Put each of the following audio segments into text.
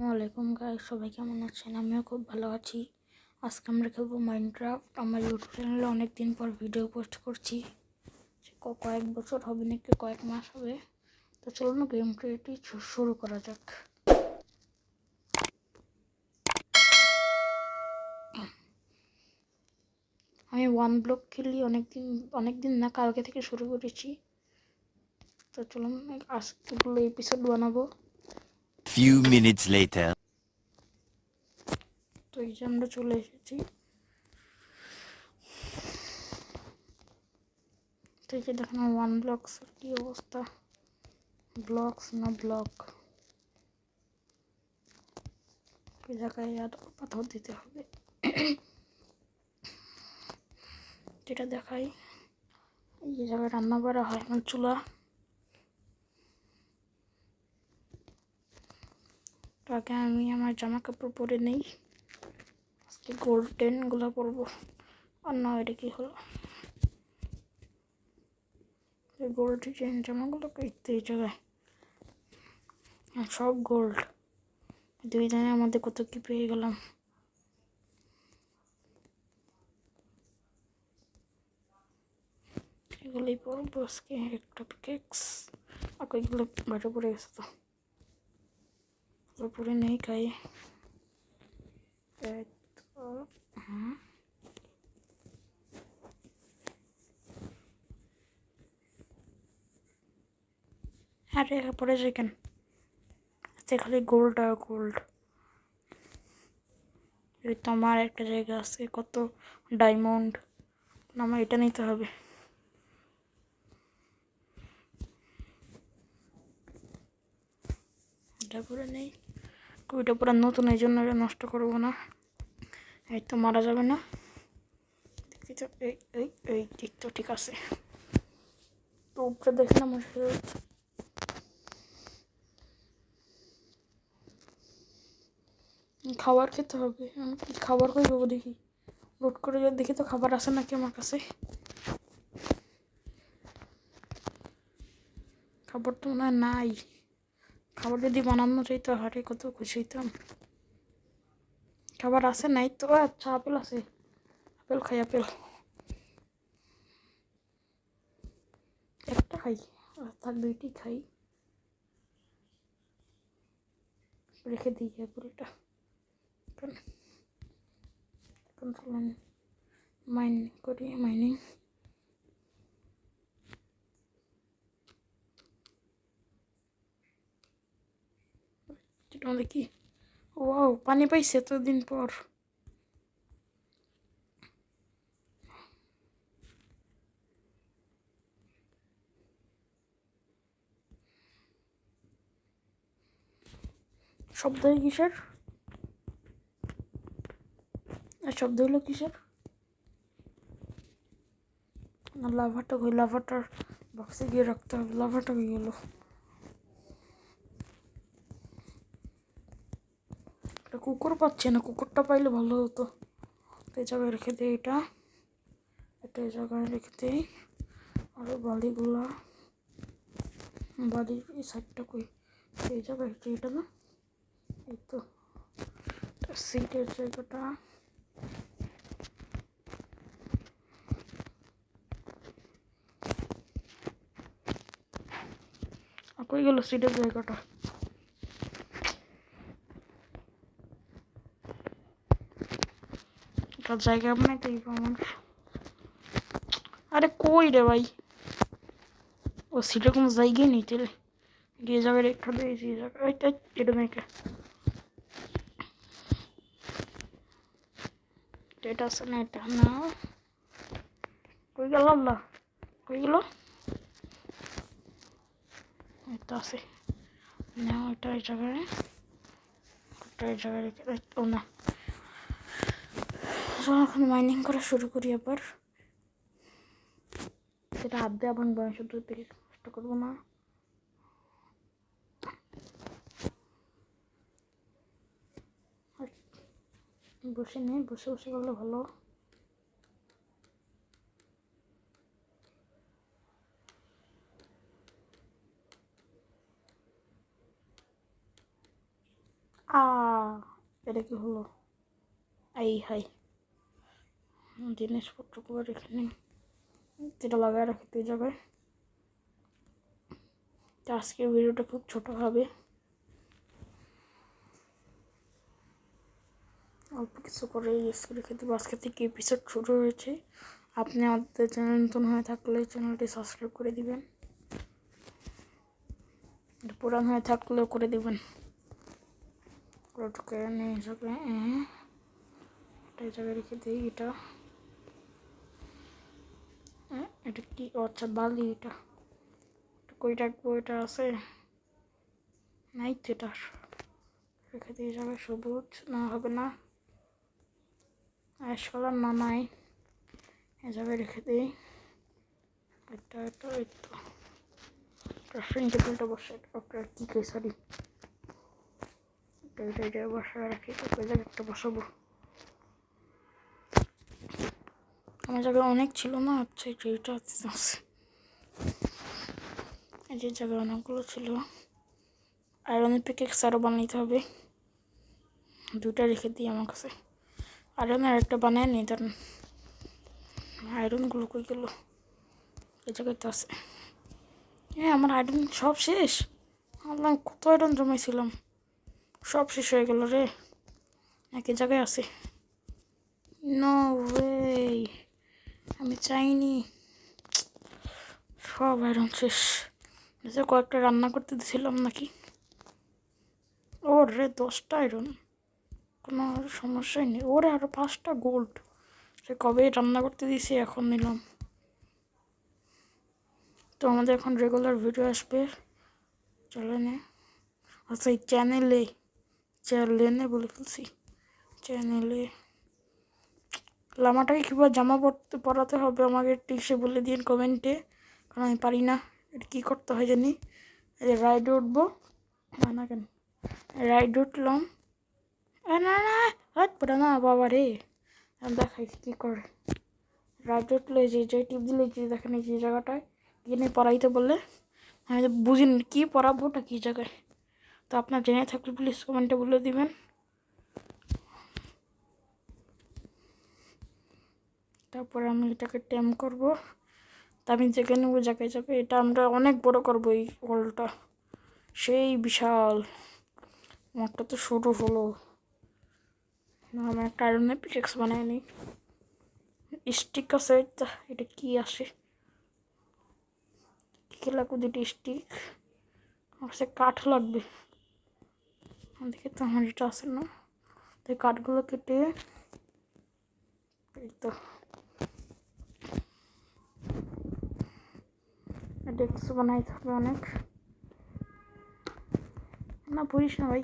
ওয়ালাইকুম গাইস, সবাই কেমন আছেন? আমিও খুব ভালো আছি। আজকে আমরা খেলবো মাইনক্রাফট। আমার ইউটিউব চ্যানেলে অনেকদিন পর ভিডিও পোস্ট করছি। কয়েক বছর হবে নাকি, কয়েক মাস হবে। তো চলুন গেমটি শুরু করা যাক। আমি ওয়ান ব্লক খেলি অনেকদিন না, কালকে থেকে শুরু করেছি। তো চলুন আজকেগুলো এপিসোড বানাবো। Few minutes later. তো এই যে আমরা চলে এসেছি। তো এই যে দেখেন ওয়ান ব্লকস কি অবস্থা, ব্লকস না ব্লক। এই জায়গায় আর পাথর দিতে হবে। যেটা দেখাই, এই জায়গায় রান্না করা হয় আমার চুলা। আগে আমি আমার জামা কাপড় পরে নেই। আজকে গোল্ডেন গুলো পরবো। আর না, এটা কি হলো, গোল্ড ডিজাইন জামাগুলো এই জায়গায় সব গোল্ড। দুই দিনের মধ্যে কত কি পেয়ে গেলাম। এগুলোই পরবো আজকে। একটা কেক্স আর কয়েকগুলো বাইরে পড়ে গেছে, তো পরে নেই খাই। আরে পরে যাই কেন, আজকে খালি গোল্ড আর গোল্ড। এই তো আমার একটা জায়গা আছে কত ডায়মন্ড, আমার এটা নিতে হবে। এটা পরে নেই, ওইটা পুরো নতুন, এই জন্য এটা নষ্ট করবো না। এই তো মারা যাবে না, দেখি তো। এই তো ঠিক আছে। তো উপরে দেখলাম খাবার খেতে হবে। আমি কি খাবার কই পাবো দেখি, লোড করে যদি দেখি তো খাবার আসে নাকি আমার কাছে। খাবার তো মনে হয় নাই। খাবার যদি বানানো যাই তো হারে কত খুশি হইতাম। খাবার আসে নাই তো। আচ্ছা, আপেল আছে, আপেল খাই। আপেল একটা খাই, থাক দুইটি খাই। রেখে দিই আপেলটা। এখন চলেন মাইনিং করি। মাইনিং দেখি। ও পানি পাইছে এতদিন পর। শব্দ কিসের? শব্দ হলো কিসের? লাভাটা কই? লাভাটার বক্সে গিয়ে রাখতে হবে। লাভাটা হয়ে গেল। কুকুর পাচ্ছে না, কুকুরটা পাইলে ভালো হতো। এই জায়গায় রেখে দিই, এটা এই জায়গায় রেখে দিই। আর বালিগুলা, বালির এই সাইডটা কই? এই জায়গায় এটা না, এই তো সিটের জায়গাটা। কই গেল সিটের জায়গাটা? একটা জায়গা বানাইতে আমার। আরে কই রে ভাই, ও সিটে কোনো জায়গায় নেই। তাহলে যে জায়গায় রেখে দিয়েছি, এই জায়গায় এটা মেয়েকে এটা আছে না, এটা না। কই গেল আল্লাহ, কই গেল? এটা আছে না, ওটা এই জায়গায়, ওটা এই জায়গায় রেখে ও না। চলো এখন মাইনিং করা শুরু করি আবার। সেটা হাত দিয়ে ভাঙবো, আমি শুধু থেকে কষ্ট করবো না। বসে নেই, বসে বসে করলে ভালো। এটা কি হলো? এই হাই, জিনিসপত্র করে এখানে যেটা লাগায় রাখি এই জায়গায়। তো আজকের ভিডিওটা খুব ছোট হবে, অল্প কিছু করে রেখে দেবো। আজকে থেকে এপিসোড শুরু হয়েছে। আপনি আমাদের চ্যানেল নতুন হয়ে থাকলে চ্যানেলটি সাবস্ক্রাইব করে দিবেন, পুরান হয়ে থাকলেও করে দিবেন। ওটাকে এনে হিসাবে এই জায়গায় রেখে দিই। এটা কি? আচ্ছা, বালি। এটা কই রাখবো? এটা আছে নাই তো, এটা রেখে দিই জায়গায়। সবুজ না হবে না, অ্যাশ কালার না, নাই, এই জায়গায় রেখে দিই। এটা এই তো ড্রেসিং টেবিলটা বসে, ওটা কি কই, সরি, এটা বসায় রাখি। ওই জায়গায় একটা বসাবো। আমার জায়গায় অনেক ছিল না। আচ্ছা, এটা আছে, এই যে জায়গায় অনেকগুলো ছিল। আয়রনের পিকেক্স আরও বানাইতে হবে, দুটা রেখে দিই আমার কাছে। আয়রন আর একটা বানায় নি, ধরেন আয়রনগুলো কই গেল? এই জায়গায় তো আছে। আমার আয়রন সব শেষ। আল্লাহ, কত আয়রন জমাইছিলাম, সব শেষ হয়ে গেল রে। একই জায়গায় আছে। নো ওয়ে, আমি চাইনি। সব আয়রন শেষ। কয়েকটা রান্না করতে দিয়েছিলাম নাকি? ওরে 10টা আয়রন, কোনো সমস্যাই নেই। ওরে আরও 5টা গোল্ড, সে কবে রান্না করতে দিয়েছি, এখন নিলাম। তো আমাদের এখন রেগুলার ভিডিও আসবে চ্যানেলে। আচ্ছা, এই চ্যানেলে বলে ফেলছি, চ্যানেলে। লামাটাকে কীভাবে জামা পরাতে হবে আমাকে টিক্সে বলে দিন কমেন্টে, কারণ আমি পারি না। এটা কী করতে হয় জানি। রাইডে উঠবো না কেন, রাইডে উঠলাম। না না, পড়া না বাবা রে, দেখাই কী করে। রাইডে উঠলে যে টিপ দিলে যে দেখেন যে জায়গাটায় কিনে পড়াইতে বললে, আমি তো বুঝিনি কী পড়াবো, ওটা কী জায়গায়। তো আপনার জেনে থাকলে প্লিজ কমেন্টে বলে দিবেন। তারপর আমি এটাকে টেম করব। তা আমি যেখানে নেবো জায়গায় যাবে। এটা আমরা অনেক বড় করবো, এই হলটা সেই বিশাল। আমারটা তো শুরু হলো, আমি একটা আয়রনের পিকেক্স বানাই নি। স্টিক আছে, এটা কি আসে, কী লাগবে? দুটি স্টিক, আমার কাছে কাঠ লাগবে। দেখে তো আমার এটা আছে না, তাই কাঠগুলো কেটে এই তো ডেস্ক বানাইতে হবে অনেক। না পড়িস না ভাই।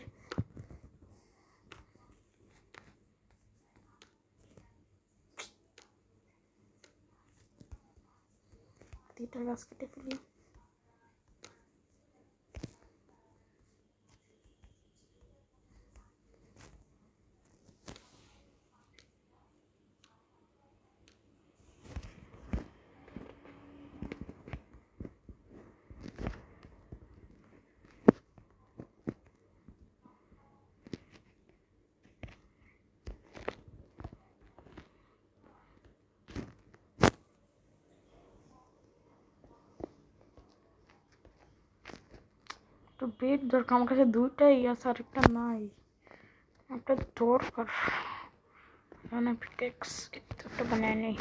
দুইটা গাছ কেটে ফেলি। তো বেড দরকার, আমার কাছে দুইটাই আছে, আরেকটা নাই। একটা দরকার, মানে পিকেক্স একটা বানায় নেই।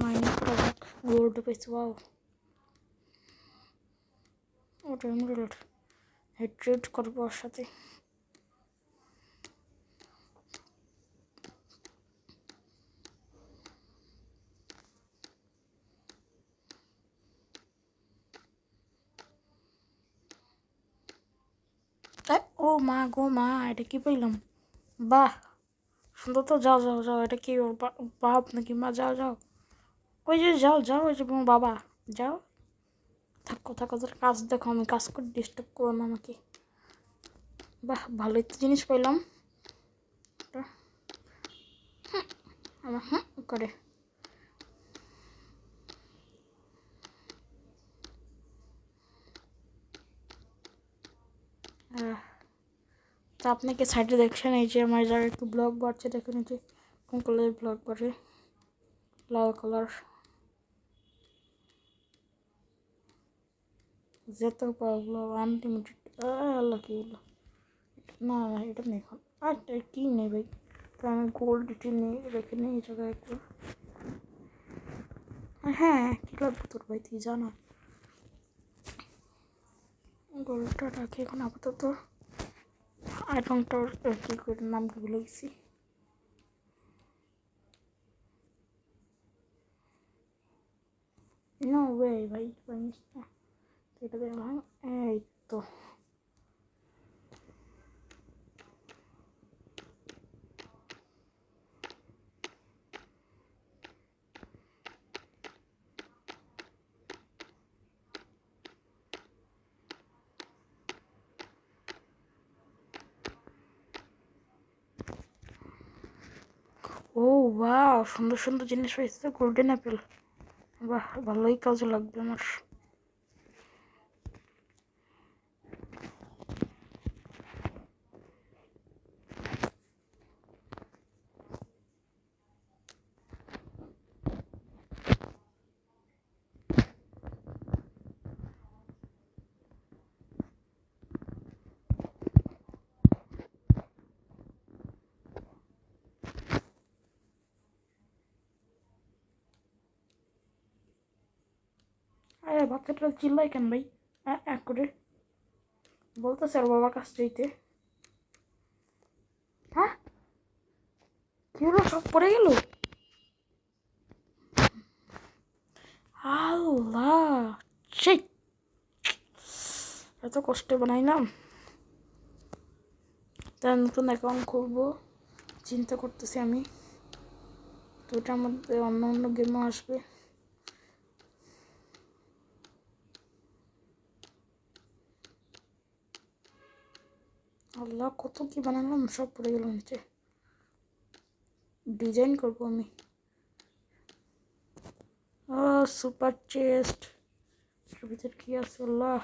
মাইনে করা যাক, গোল্ড পেয়েছি। ওয়াও, ওটা এমরাল্ড। ট্রেড করবো ওর সাথে। ও মা গো মা, এটা কি পাইলাম? বাহ, সুন্দর তো। যাও যাও যাও, এটা কি ওর বাপ নাকি মা? যাও যাও, ওই যে যাও যাও, ওই যে বাবা, যাও। থাকো থাকো, তোর কাজ দেখো, আমি কাজ করে ডিস্টার্ব করো না আমাকে। বাহ, ভালোই তো জিনিস পাইলাম। আমার করে তো আপনাকে সাইডে দেখছেন এই যে আমার যারা একটু ব্লগ বাড়ছে দেখুন এই যে কোন কালারের ব্লগ বাড়ে, লাল কালার। যেত পারবো আনলিমিটেড। আল্লাহ কি হলো, না না এটা নেই এখন। আর কি নেই ভাই, তো আমি গোল্ড এটি নিয়ে রেখে নিই এই জায়গায় একটু। হ্যাঁ কী লাগবে তোর ভাই তুই জানা, গোল্ডটা রাখি এখন আপাতত। আইফোনটার কী করে নাম কি ভুলে গেছি। নো ওয়ে ভাই পাইনিস না, এটা দেখলাম এই তো। ও বাহ, সুন্দর সুন্দর জিনিস রয়েছে, গোল্ডেন অ্যাপেল। বাহ ভালোই কাজে লাগবে আমার। আরে বাচ্চাটা চিল্লাই কেন ভাই, এক করে বলতেছে আর বাবার কাছ চাইতে। হ্যাঁ কি হলো, সব পড়ে গেল। আল্লাহ সেই এত কষ্টে বানাইলাম। তার নতুন অ্যাকাউন্ট খুলবো চিন্তা করতেছি আমি, তো ওটার মধ্যে অন্য অন্য গেমও আসবে। আল্লাহ কত কি বানালাম, সব পড়ে গেল নিচে। ডিজাইন করবো আমি। সুপার চেস্ট, এর ভিতরে কি আছে আল্লাহ,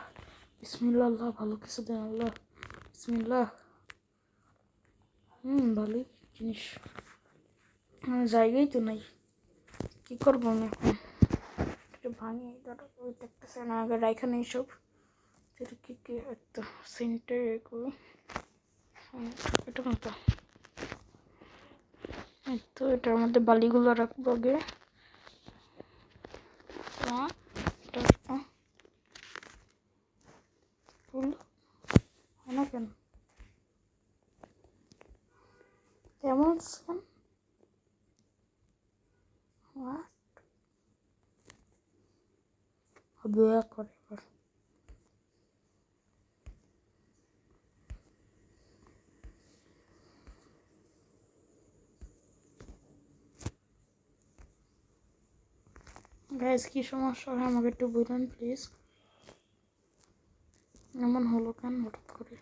বিসমিল্লাহ, আল্লাহ ভালো কিছু দেন আল্লাহ, বিসমিল্লাহ। ভালোই জিনিস, জায়গাই তো নাই, কি করবো আমি এখন। এটা ভাঙি ওই দেখতেছে না, আগে রাইখা নেই সব। এটা কি কি একটা সেন্টার এগুলো, এটা মতো। তো এটার মধ্যে বালিগুলো রাখবো আগে। ফুল না কেন কেমন হবে করে এবার। গাইজ কি সমস্যা হয় আমাকে একটু বলুন প্লিজ, এমন হলো কেন হঠাৎ করে।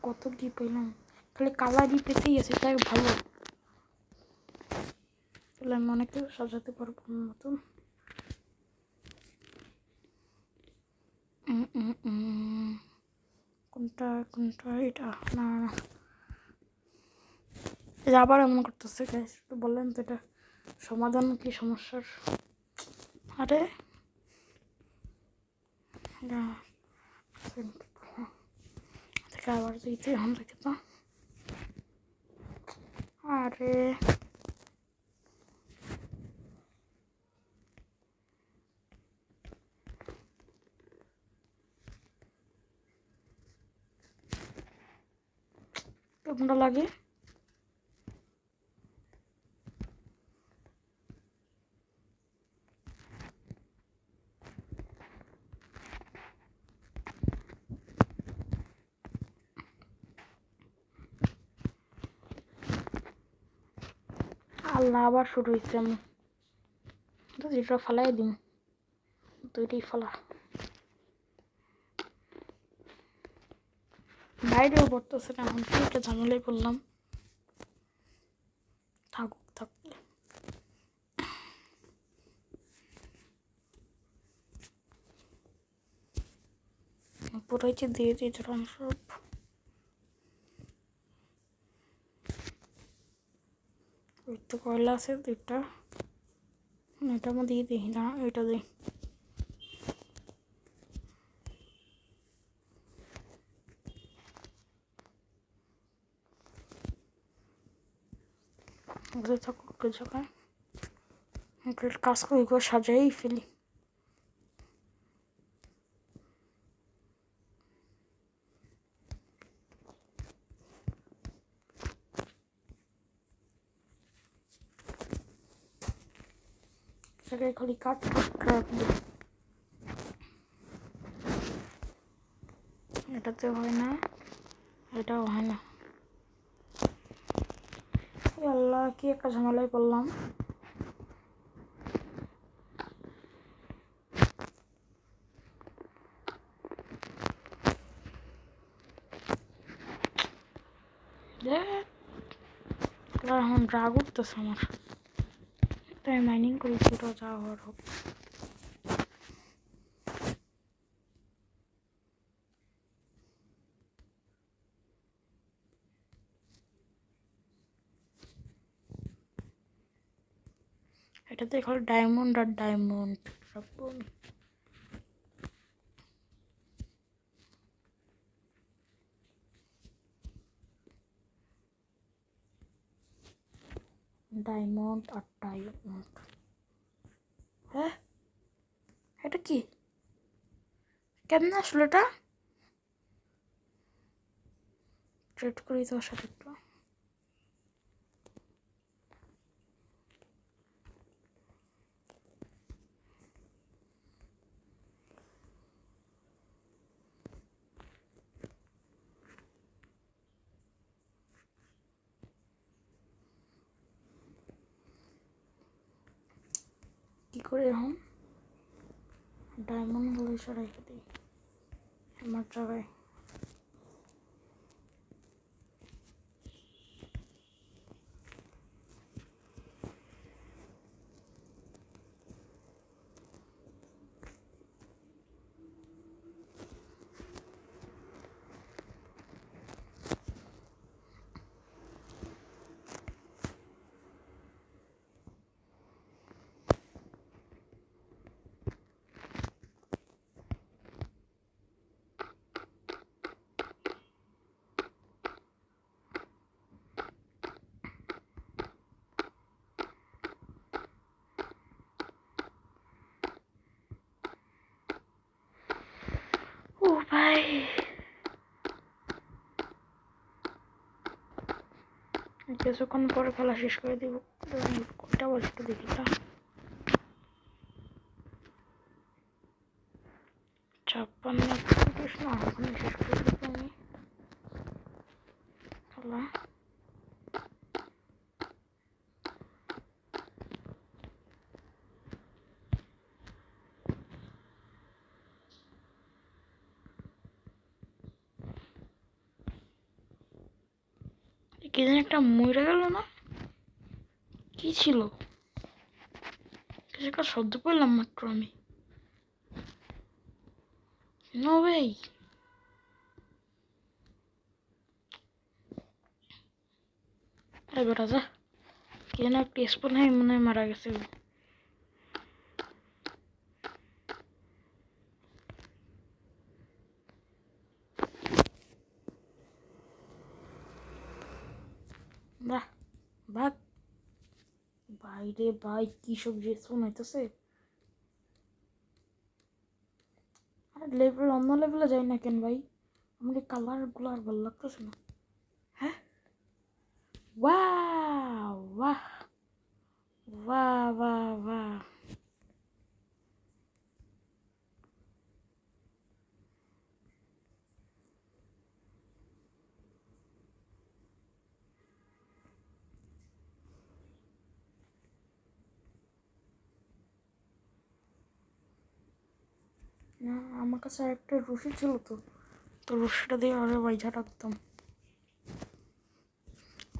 কত কি পেলাম, খালি কালারই পেতেই আছে, তাই ভালো। তাহলে আমি অনেক কিছু সাজাতে পারবো নতুন। কোনটা কোনটা এটা না, এটা আবার এমন করতেছে গাইজ, একটু বললেন তো এটা সমাধান কি সমস্যার। আরে আবার দিতে এখন দেখে তো। আরে কেমনটা লাগে। আল্লাহ আবার শুরু হয়েছে, আমি যেটা ফালাই দিন দুইটাই ফলা। বাইরেও পড়তেছে না, এখন কি একটা ঝামেলায় পড়লাম। থাকুক থাকুক। পুরোইতে দিয়ে দিই উদাহরণস্বরূপ। ওই তো কয়লা আছে 2টা, এটা আমি দিয়ে দিই না, এটা দিই। বুঝে থাকুক একটু জায়গায় কাজ করে সাজাই ফেলি। জায়গায় খালি কাট রাখবো, এটাতে হয় না, এটাও হয় না। আল্লাহ, কি একটা ঝামেলায় পড়লাম। এখন রাগ উঠতেছে আমার, তাই মাইনিং করি ছোটো যা হওয়ার হোক। এটাতে খালি ডায়মন্ড আর ডায়মন্ড রাখবো আমি। ডায়মন্ড আর ডায়মন্ড। হ্যাঁ, এটা কি কেমন আসলো? এটা ট্রেড করি তোর সাথে একটু। কি করে এখন ডায়মন্ড গুলো এসে রেখে দিই আমার জায়গায়। ও ভাই, কিছুক্ষণ পরে খেলা শেষ করে দিব। কয়টা বলছে একটু দেখি তা। 56 না, ওখানে শেষ করে দিব আমি খেলা। কি যেন একটা মরে গেল না, কি ছিল? কিছু একটা শব্দ পেলাম মাত্র আমি। নো ভাই, বেটা যা, কি যেন একটা স্পন হয়ে মনে হয় মারা গেছে। বাহ, ভাগ বাইরে ভাই, কি সব যে স্পন হইতেছে। আর লেভেল অন্য লেভেলে যাই না কেন ভাই? আমার এই কালারগুলো আর ভালো লাগতেছে না। হ্যাঁ, বাহ বাহ বাহ বাহ বাহ। না, আমার কাছে একটা রশি ছিল, তো রশিটা দিয়ে আরে বাইঝা রাখতাম।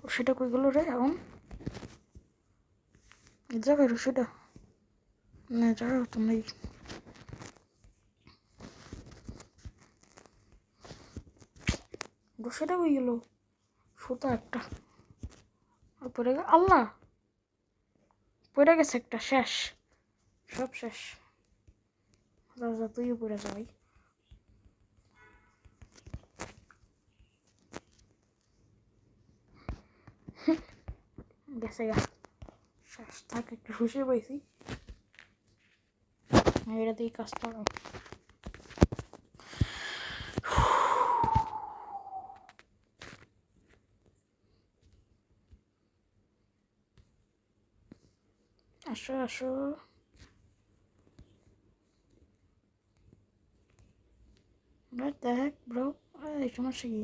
রশিটা কই গেল রে এখন? এই জায়গায় রশিটা না, জায়গা তো নেই। সেটা হয়ে গেল সুতা একটা আর পড়ে গেল আল্লাহ পড়ে গেছে একটা শেষ সব শেষ রাজা তুইও পড়ে যাবি গেছে গা শেষ থাক একটু খুশি পাইছি এটা দিয়ে কাজ করাম আসো আসো দেখ ব্রো এই সমস্যা কি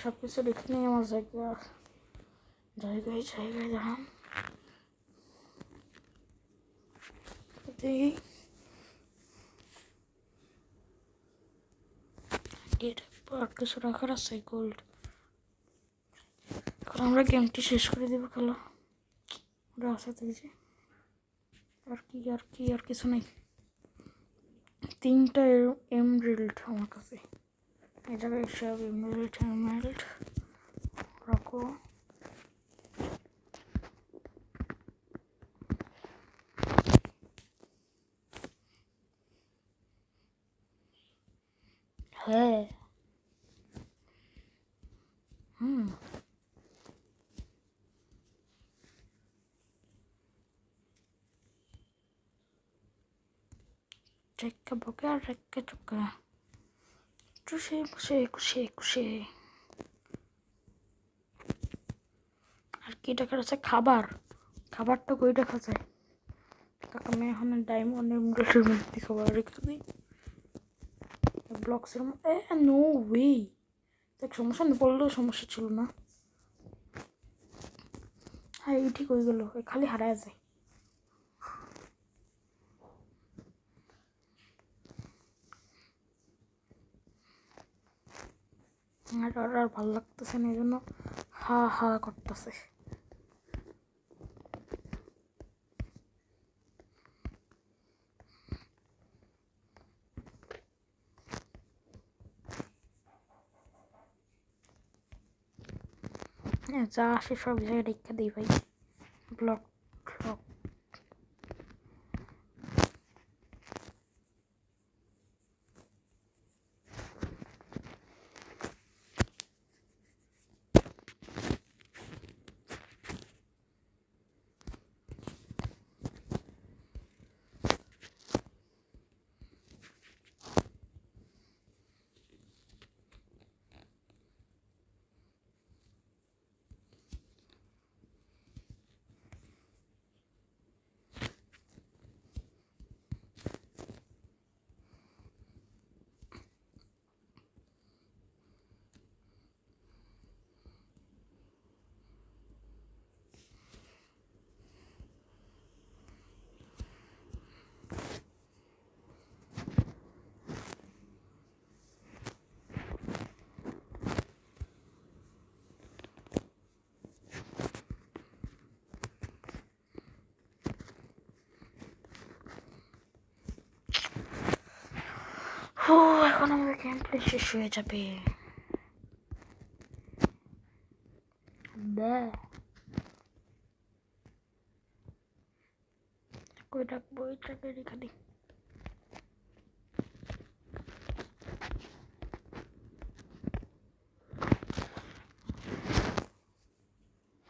সব কিছু দেখে নিই আমার জায়গায় দাঁড়ান আর কিছু রাখার আছে গোল্ড এখন আমরা গেমটি শেষ করে দেবো খেলা ওরা আসা থেকে আর কিছু নেই 3টা এমরেল্ড আমার কাছে এই জায়গায় সব এমরেল্ড রাখো হ্যাঁ রেখে বকে আর রেখে চুকা কুশে আর কি দেখা যাচ্ছে খাবারটা কই দেখা যায় কাকা আমি এখন ডায়মন্ডের মধ্যে খাবার রেখে দিই ব্লকসের নো ওয়ে দেখ সমস্যা নেই বললেও সমস্যা ছিল না হ্যাঁ এই ঠিক হয়ে গেল খালি হারায় যায় আর ভালো লাগতেছে না এই জন্য হা হা করতেছে যা আসে সব জায়গায় রেখে দিই ভাই ব্লক এখন আমাদের গেম প্লে শেষ হয়ে যাবে কই রাখবো এটাকে রেখে দিই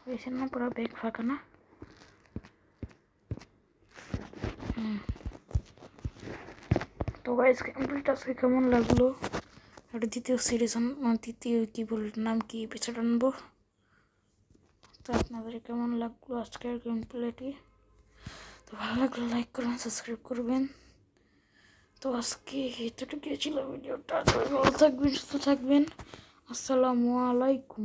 হয়েছে না পুরো ব্যাগ ফাঁকা না তো গাইস গেমপ্লেটা আজকে কেমন লাগলো এটা দ্বিতীয় সিরিজ দ্বিতীয় কি নাম কি এপিসোড আনবো তো আপনাদের কেমন লাগলো আজকের গেমপ্লেটি তো ভালো লাগলে লাইক করবেন সাবস্ক্রাইব করবেন তো আজকে এতটুকু ছিল ভিডিওটা ভালো থাকবেন সুস্থ থাকবেন আসসালামু আলাইকুম